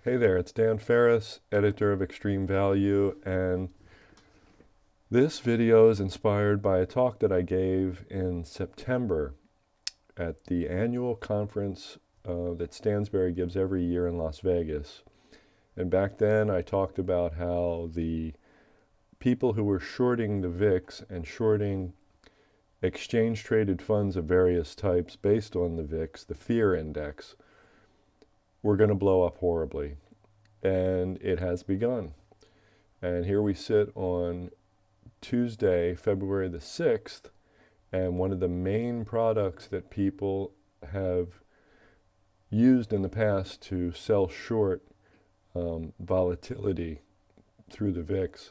Hey there, it's Dan Ferris, editor of Extreme Value, and this video is inspired by a talk that I gave in September at the annual conference that Stansberry gives every year in Las Vegas. And back then I talked about how the people who were shorting the VIX and shorting exchange-traded funds of various types based on the VIX, the fear index, were going to blow up horribly. And it has begun. And here we sit on Tuesday, February the 6th, and one of the main products that people have used in the past to sell short volatility through the VIX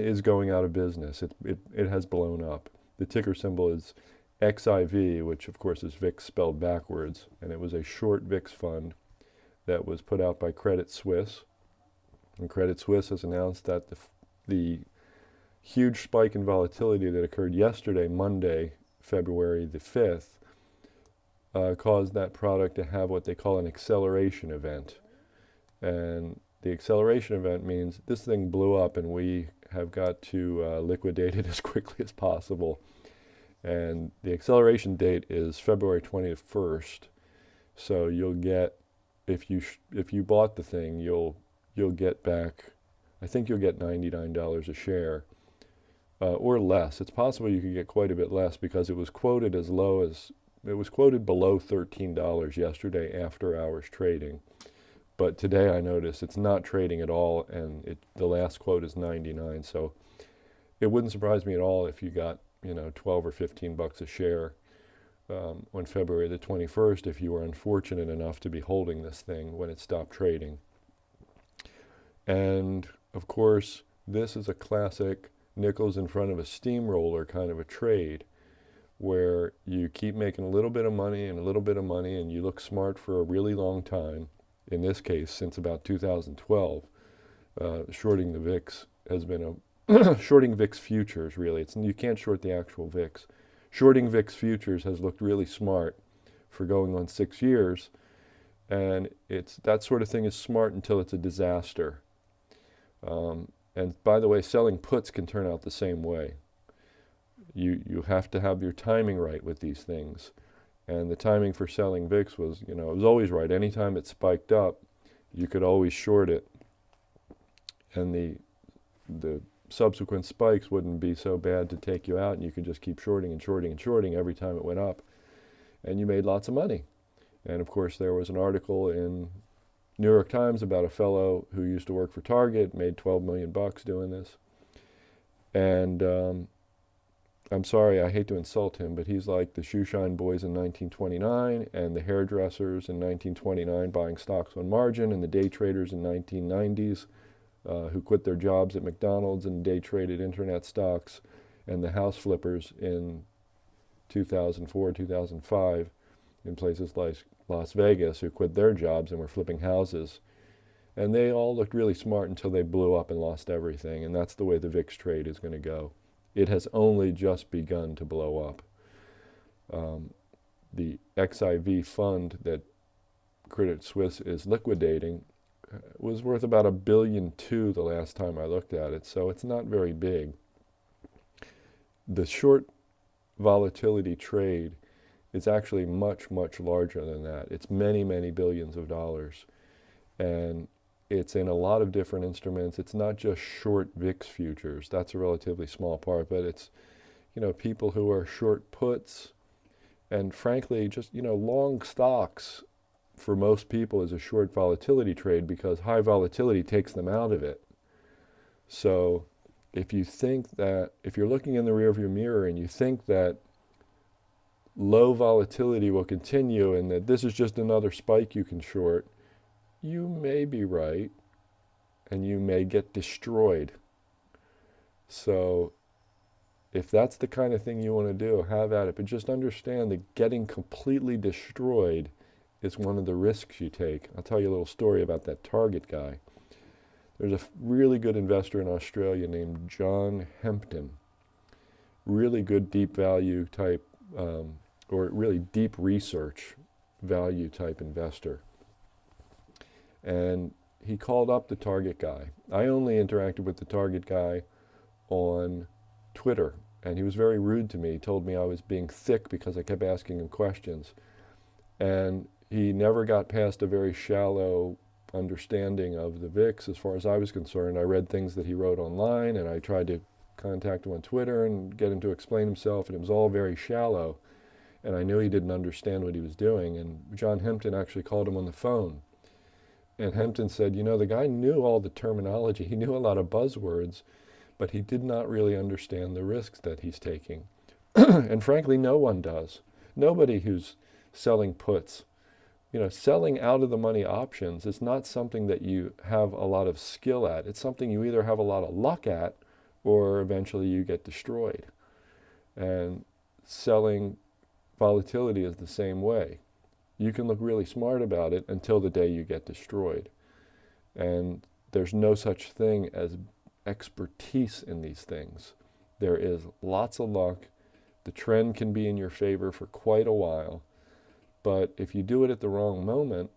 is going out of business. It has blown up. The ticker symbol is XIV, which of course is VIX spelled backwards, and it was a short VIX fund that was put out by Credit Suisse. And Credit Suisse has announced that the huge spike in volatility that occurred yesterday, Monday, February the 5th, caused that product to have what they call an acceleration event. And the acceleration event means this thing blew up and we have got to liquidate it as quickly as possible. And the acceleration date is February 21st. So you'll get, if you bought the thing, you'll get back, I think you'll get $99 a share or less. It's possible you could get quite a bit less because it was quoted as low as, it was quoted below $13 yesterday after hours trading. But today I noticed it's not trading at all, and the last quote is 99. So it wouldn't surprise me at all if you got 12 or 15 bucks a share on February the 21st if you were unfortunate enough to be holding this thing when it stopped trading. And of course, this is a classic nickels in front of a steamroller kind of a trade where you keep making a little bit of money and a little bit of money and you look smart for a really long time. In this case, since about 2012, shorting the VIX has been shorting VIX futures, really. You can't short the actual VIX. Shorting VIX futures has looked really smart for going on 6 years, and that sort of thing is smart until it's a disaster. And by the way, selling puts can turn out the same way. You have to have your timing right with these things. And the timing for selling VIX was, it was always right. Anytime it spiked up, you could always short it. And the subsequent spikes wouldn't be so bad to take you out, and you could just keep shorting and shorting and shorting every time it went up. And you made lots of money. And of course, there was an article in New York Times about a fellow who used to work for Target, made 12 million bucks doing this. And I'm sorry, I hate to insult him, but he's like the shoeshine boys in 1929 and the hairdressers in 1929 buying stocks on margin and the day traders in 1990s who quit their jobs at McDonald's and day traded internet stocks, and the house flippers in 2004, 2005 in places like Las Vegas who quit their jobs and were flipping houses. And they all looked really smart until they blew up and lost everything. And that's the way the VIX trade is going to go. It has only just begun to blow up. The XIV fund that Credit Suisse is liquidating was worth about $1.2 billion the last time I looked at it, so it's not very big. The short volatility trade is actually much, much larger than that. It's many, many billions of dollars. And it's in a lot of different instruments. It's not just short VIX futures. That's a relatively small part, but it's, people who are short puts and frankly, just, long stocks for most people is a short volatility trade because high volatility takes them out of it. So if you think that, if you're looking in the rearview mirror and you think that low volatility will continue and that this is just another spike you can short, you may be right, and you may get destroyed. So if that's the kind of thing you want to do, have at it. But just understand that getting completely destroyed is one of the risks you take. I'll tell you a little story about that Target guy. There's a really good investor in Australia named John Hempton. Really good deep value type, or really deep research value type investor. And he called up the target guy. I only interacted with the target guy on Twitter, and he was very rude to me. He told me I was being thick because I kept asking him questions. And he never got past a very shallow understanding of the VIX as far as I was concerned. I read things that he wrote online, and I tried to contact him on Twitter and get him to explain himself, and it was all very shallow. And I knew he didn't understand what he was doing. And John Hempton actually called him on the phone. And Hempton said, you know, the guy knew all the terminology. He knew a lot of buzzwords, but he did not really understand the risks that he's taking. And frankly, no one does. Nobody who's selling puts, you know, selling out of the money options is not something that you have a lot of skill at. It's something you either have a lot of luck at or eventually you get destroyed. And selling volatility is the same way. You can look really smart about it until the day you get destroyed. And there's no such thing as expertise in these things. There is lots of luck. The trend can be in your favor for quite a while. But if you do it at the wrong moment,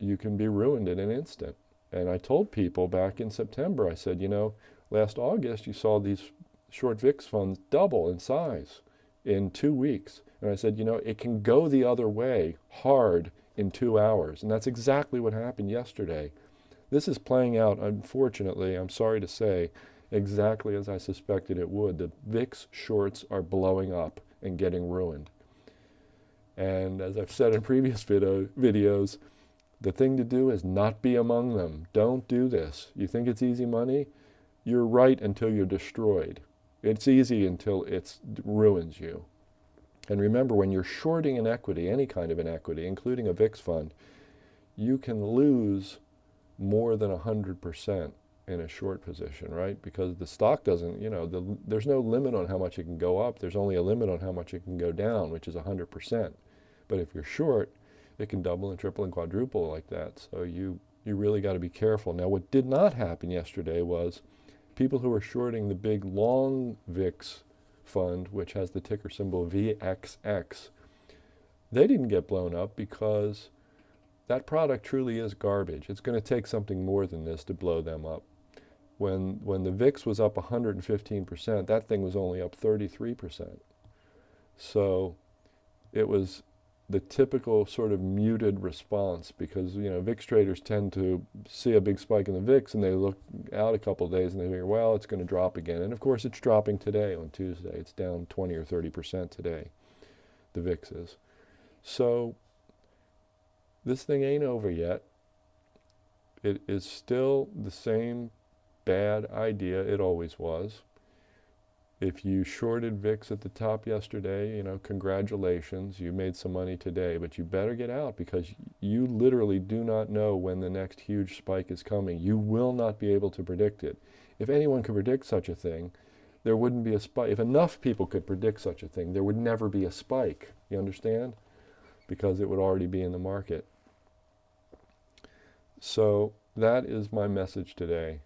you can be ruined in an instant. And I told people back in September, I said, you know, last August you saw these short VIX funds double in size in 2 weeks. And I said, you know, it can go the other way hard in 2 hours. And that's exactly what happened yesterday. This is playing out, unfortunately, I'm sorry to say, exactly as I suspected it would. The VIX shorts are blowing up and getting ruined. And as I've said in previous videos, the thing to do is not be among them. Don't do this. You think it's easy money? You're right until you're destroyed. It's easy until it ruins you. And remember, when you're shorting an equity, any kind of an equity, including a VIX fund, you can lose more than 100% in a short position, right? Because the stock doesn't, you know, there's no limit on how much it can go up. There's only a limit on how much it can go down, which is 100%. But if you're short, it can double and triple and quadruple like that. So you really got to be careful. Now, what did not happen yesterday was people who were shorting the big long VIX fund, which has the ticker symbol VXX, they didn't get blown up because that product truly is garbage. It's going to take something more than this to blow them up. When the VIX was up 115%, that thing was only up 33%. So it was the typical sort of muted response because, you know, VIX traders tend to see a big spike in the VIX and they look out a couple of days and they figure, well, it's going to drop again. And of course, it's dropping today on Tuesday. It's down 20 or 30% today, the VIX is. So this thing ain't over yet. It is still the same bad idea it always was. If you shorted VIX at the top yesterday, you know, congratulations, you made some money today, but you better get out because you literally do not know when the next huge spike is coming. You will not be able to predict it. If anyone could predict such a thing, there wouldn't be a spike. If enough people could predict such a thing, there would never be a spike. You understand? Because it would already be in the market. So that is my message today.